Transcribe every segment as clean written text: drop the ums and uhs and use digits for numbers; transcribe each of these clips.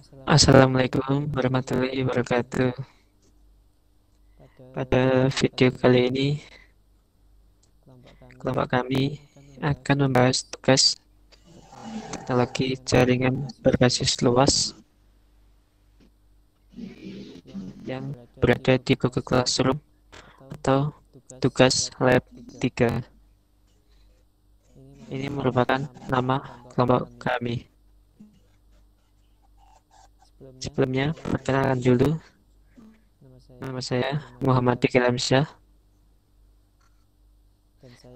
Assalamualaikum warahmatullahi wabarakatuh. Pada video kali ini, kelompok kami akan membahas tugas teknologi jaringan berbasis luas yang berada di Google Classroom atau tugas Lab 3. Ini merupakan nama kelompok kami. Sebelumnya, perkenalkan dulu. Nama saya Muhammad Dikil Amsyah,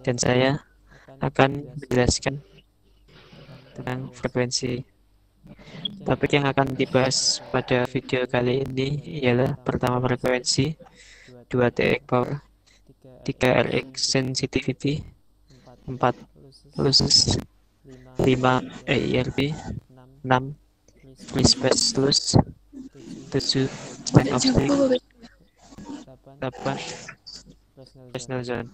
dan saya akan menjelaskan tentang frekuensi. Topik yang akan dibahas pada video kali ini ialah pertama frekuensi, 2 TX power, 3 RX sensitivity, 4 losses, 5 EIRB, 6 free space loss, 7 line of sight, 8 personal zone.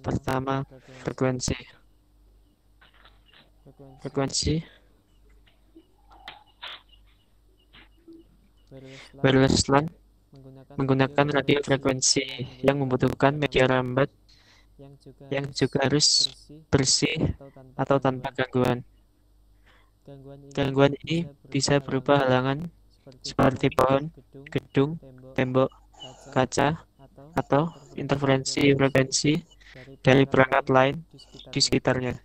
Pertama, frekuensi. Wireless LAN menggunakan radio frekuensi yang membutuhkan media lambat yang juga harus bersih atau tanpa gangguan. Gangguan ini bisa berupa halangan seperti pohon, gedung, tembok, kaca, atau interferensi frekuensi dari perangkat lain di sekitarnya.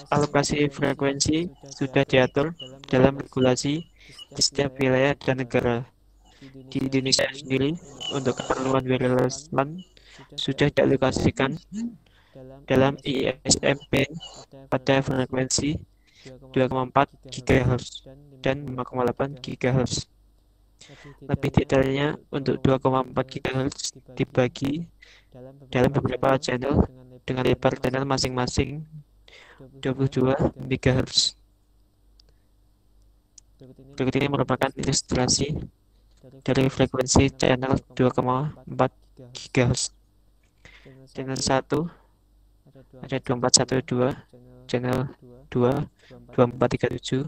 Alokasi frekuensi sudah diatur dalam regulasi di setiap wilayah dan negara. Di Indonesia sendiri, untuk keperluan wireless LAN sudah dialokasikan dalam ISM band pada frekuensi 2,4 GHz dan 5,8 GHz. Lebih detailnya, untuk 2,4 GHz dibagi dalam beberapa channel dengan lebar channel masing-masing 22 MHz. Berikut ini merupakan ilustrasi dari frekuensi channel 2,4 GHz. Channel 1 ada 2412, channel 2 2437,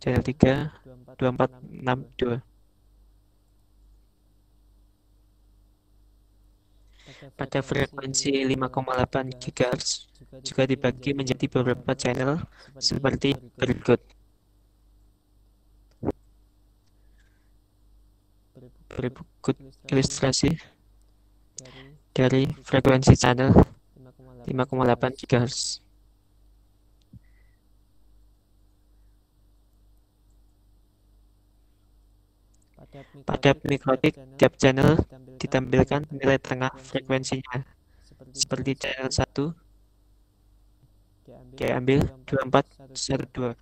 channel 3 2462. Pada frekuensi 5,8 GHz juga dibagi menjadi beberapa channel seperti berikut. Berikut ilustrasi dari frekuensi channel 5,8 GHz. Pada mikrotik, tiap channel ditampilkan nilai tengah frekuensinya. Seperti channel 1 diambil 2412.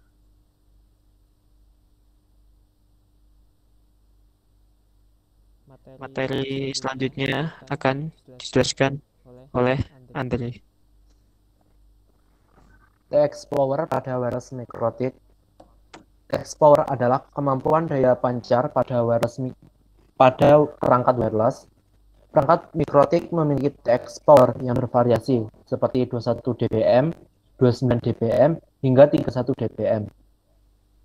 Materi selanjutnya akan dijelaskan oleh Andre. TX power pada wireless mikrotik. TX power adalah kemampuan daya pancar pada perangkat wireless. Perangkat mikrotik memiliki TX power yang bervariasi seperti 21 dBm, 29 dBm, hingga 31 dBm.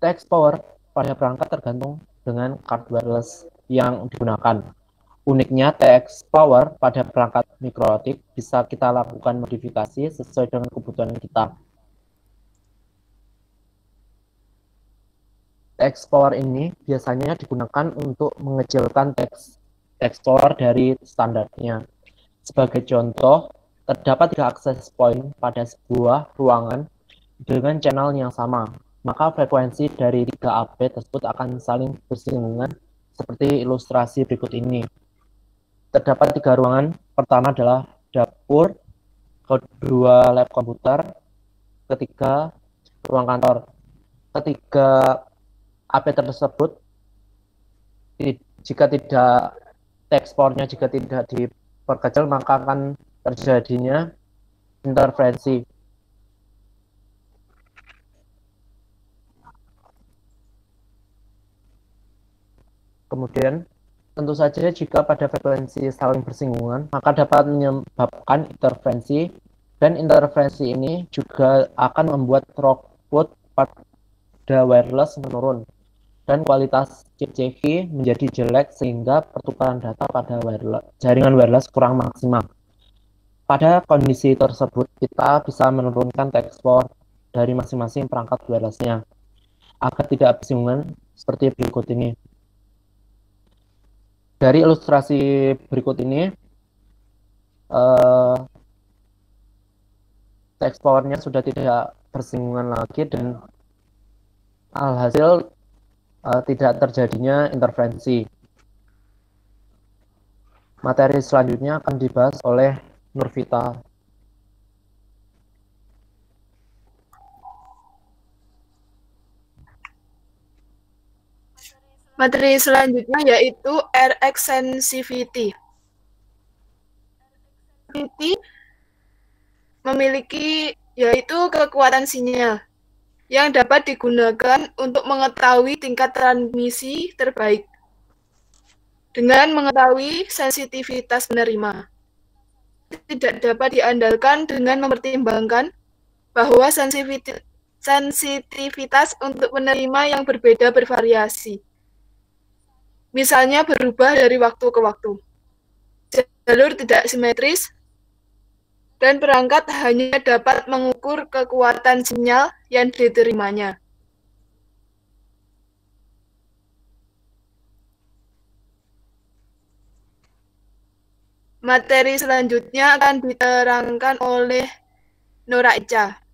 TX power pada perangkat tergantung dengan card wireless yang digunakan. Uniknya, TX power pada perangkat mikrotik bisa kita lakukan modifikasi sesuai dengan kebutuhan kita. TX power ini biasanya digunakan untuk mengecilkan TX power dari standarnya. Sebagai contoh, terdapat 3 access point pada sebuah ruangan dengan channel yang sama. Maka frekuensi dari 3 AP tersebut akan saling bersinggungan seperti ilustrasi berikut ini. Terdapat 3 ruangan. Pertama adalah dapur, kedua lab komputer, ketiga ruang kantor. Ketiga AP tersebut jika tidak teksturnya jika tidak diperkecil maka akan terjadinya interferensi. Kemudian, tentu saja jika pada frekuensi saling bersinggungan, maka dapat menyebabkan interferensi, dan interferensi ini juga akan membuat throughput pada wireless menurun, dan kualitas chip CV menjadi jelek sehingga pertukaran data pada jaringan wireless kurang maksimal. Pada kondisi tersebut, kita bisa menurunkan tekstur dari masing-masing perangkat wirelessnya agar tidak bersinggungan seperti berikut ini. Dari ilustrasi berikut ini, teksturnya sudah tidak bersinggungan lagi dan alhasil tidak terjadinya interferensi. Materi selanjutnya akan dibahas oleh Nurvita. Materi selanjutnya yaitu RX sensitivity. Memiliki yaitu kekuatan sinyal yang dapat digunakan untuk mengetahui tingkat transmisi terbaik dengan mengetahui sensitivitas penerima. Tidak dapat diandalkan dengan mempertimbangkan bahwa sensitivitas untuk penerima yang berbeda bervariasi. Misalnya berubah dari waktu ke waktu. Jalur tidak simetris, dan perangkat hanya dapat mengukur kekuatan sinyal yang diterimanya. Materi selanjutnya akan diterangkan oleh Nora Ica.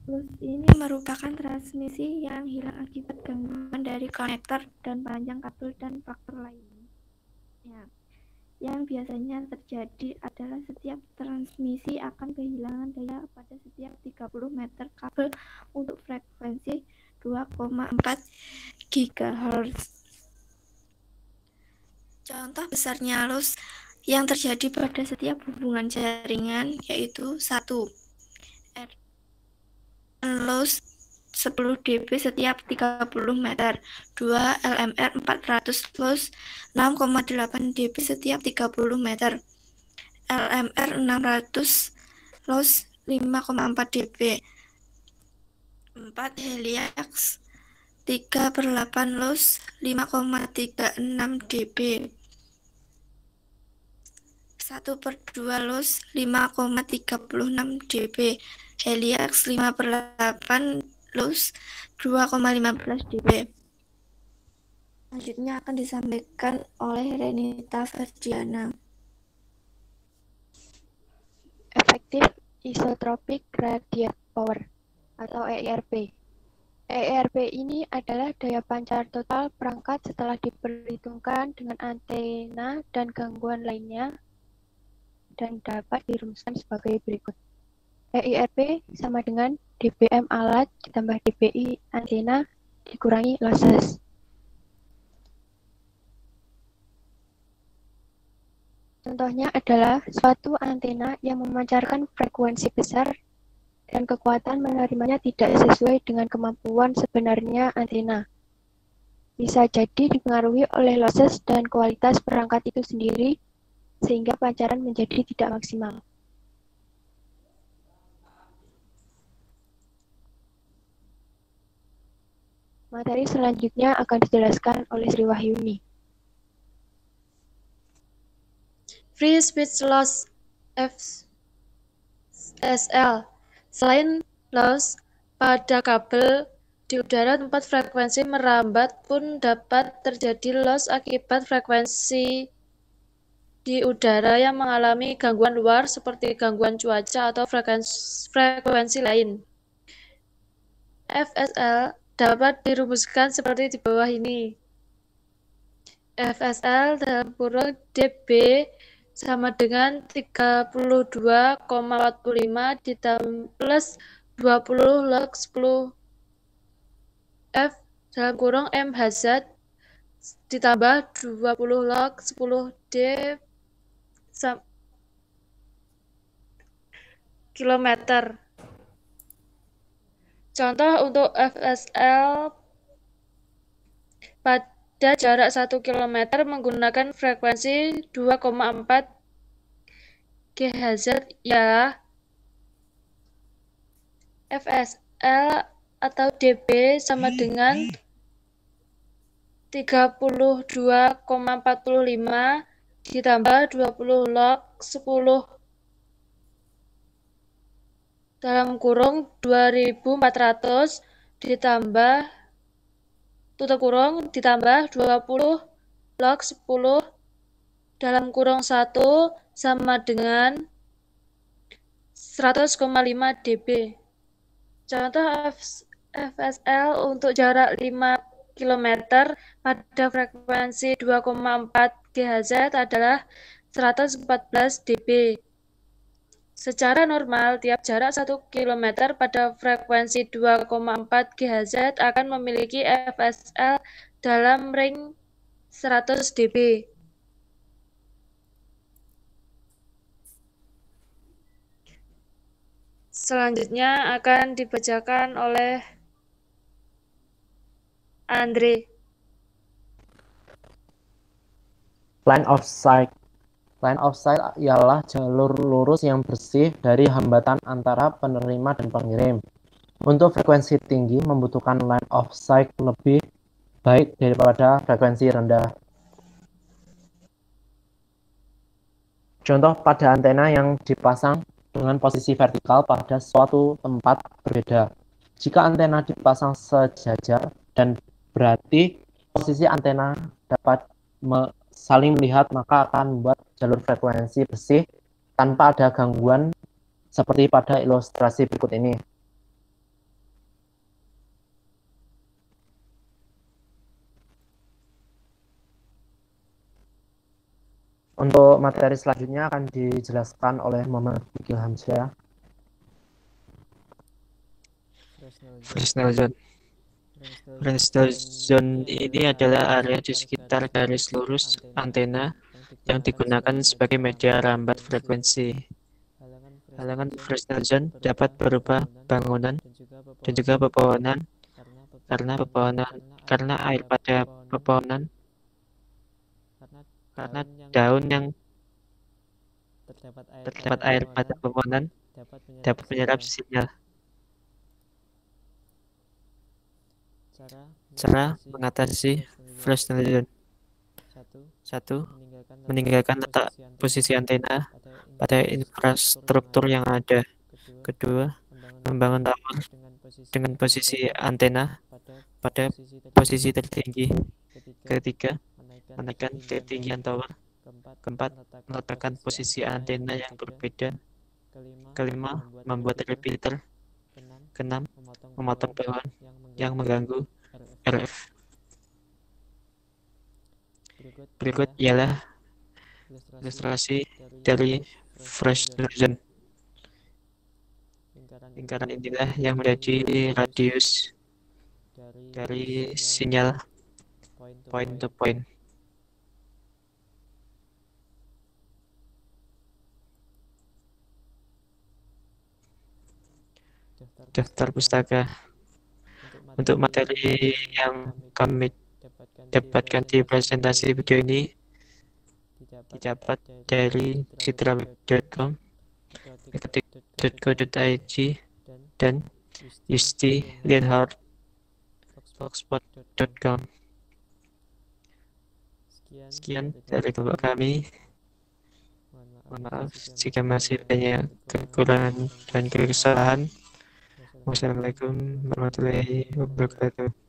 Loss ini merupakan transmisi yang hilang akibat gangguan dari konektor dan panjang kabel dan faktor lainnya. Yang biasanya terjadi adalah setiap transmisi akan kehilangan daya pada setiap 30 meter kabel untuk frekuensi 2,4 GHz. Contoh besarnya loss yang terjadi pada setiap hubungan jaringan yaitu 1. Loss 10 dB setiap 30 meter. 2. LMR 400 loss 6,8 dB setiap 30 meter. LMR 600 loss 5,4 dB. 4. Heliax 3/8 loss 5,36 dB. 1/2 loss 5,36 dB. Heliax 5/8 loss 2,15 dB. Selanjutnya akan disampaikan oleh Renita Ferdiana. Effective isotropic radiate power. atau EIRP. EIRP ini adalah daya pancar total perangkat setelah diperhitungkan dengan antena dan gangguan lainnya dan dapat dirumuskan sebagai berikut. EIRP sama dengan dBm alat ditambah dBi antena dikurangi losses. Contohnya adalah suatu antena yang memancarkan frekuensi besar dan kekuatan menerimanya tidak sesuai dengan kemampuan sebenarnya antena. Bisa jadi dipengaruhi oleh losses dan kualitas perangkat itu sendiri, sehingga pancaran menjadi tidak maksimal. Materi selanjutnya akan dijelaskan oleh Sri Wahyuni. Free speech loss FSL. Selain loss pada kabel di udara, tempat frekuensi merambat pun dapat terjadi loss akibat frekuensi di udara yang mengalami gangguan luar seperti gangguan cuaca atau frekuensi lain. FSL dapat dirumuskan seperti di bawah ini. FSL dalam kurung dB sama dengan 32,45 plus 20 log 10 F dalam kurung MHz ditambah 20 log 10 D kilometer. Contoh untuk FSL pada jarak 1 km menggunakan frekuensi 2,4 GHz ialah FSL atau dB sama dengan 32,45 ditambah 20 log 10 dalam kurung 2400 ditambah tutup kurung ditambah 20 log 10 dalam kurung 1 sama dengan 100,5 dB. Contoh FSL untuk jarak 5 km pada frekuensi 2,4 GHz adalah 114 dB. Secara normal, tiap jarak 1 km pada frekuensi 2,4 GHz akan memiliki FSL dalam ring 100 dB. Selanjutnya akan dibacakan oleh Andre. Line of sight. Line of sight ialah jalur lurus yang bersih dari hambatan antara penerima dan pengirim. Untuk frekuensi tinggi membutuhkan line of sight lebih baik daripada frekuensi rendah. Contoh pada antena yang dipasang dengan posisi vertikal pada suatu tempat berbeda. Jika antena dipasang sejajar dan berarti posisi antena dapat saling melihat, maka akan membuat jalur frekuensi bersih tanpa ada gangguan seperti pada ilustrasi berikut ini. Untuk materi selanjutnya akan dijelaskan oleh Muhammad Bikil Hamzah. Fresnel zone. Fresnel zone ini adalah area di sekitar garis lurus antena yang digunakan sebagai media rambat frekuensi. Halangan Fresnel zone dapat berupa bangunan dan juga pepohonan karena air pada pepohonan, karena daun yang terdapat air pada pepohonan dapat menyerap sinyal. Cara mengatasi Fresnel zone: 1. Meninggalkan letak posisi antena pada infrastruktur yang ada. 2. Membangun tower dengan posisi antena pada posisi tertinggi. 3. Menekan ketinggian tower. 4. Meletakkan posisi antena yang berbeda. 5. Membuat repeater. 6. Keenam, memotong pohon yang mengganggu RF. Berikut ialah ilustrasi dari Fresh Version. Lingkaran inilah yang menjadi radius dari sinyal point to point. Daftar pustaka. Untuk materi yang kami dapatkan di presentasi video ini didapat dari citraweb.com, ketik.co.id, dan Yusti Lienhard blogspot.com. Sekian dari kelompok kami. Mohon maaf jika masih banyak kekurangan dan kesalahan. Wassalamualaikum warahmatullahi wabarakatuh.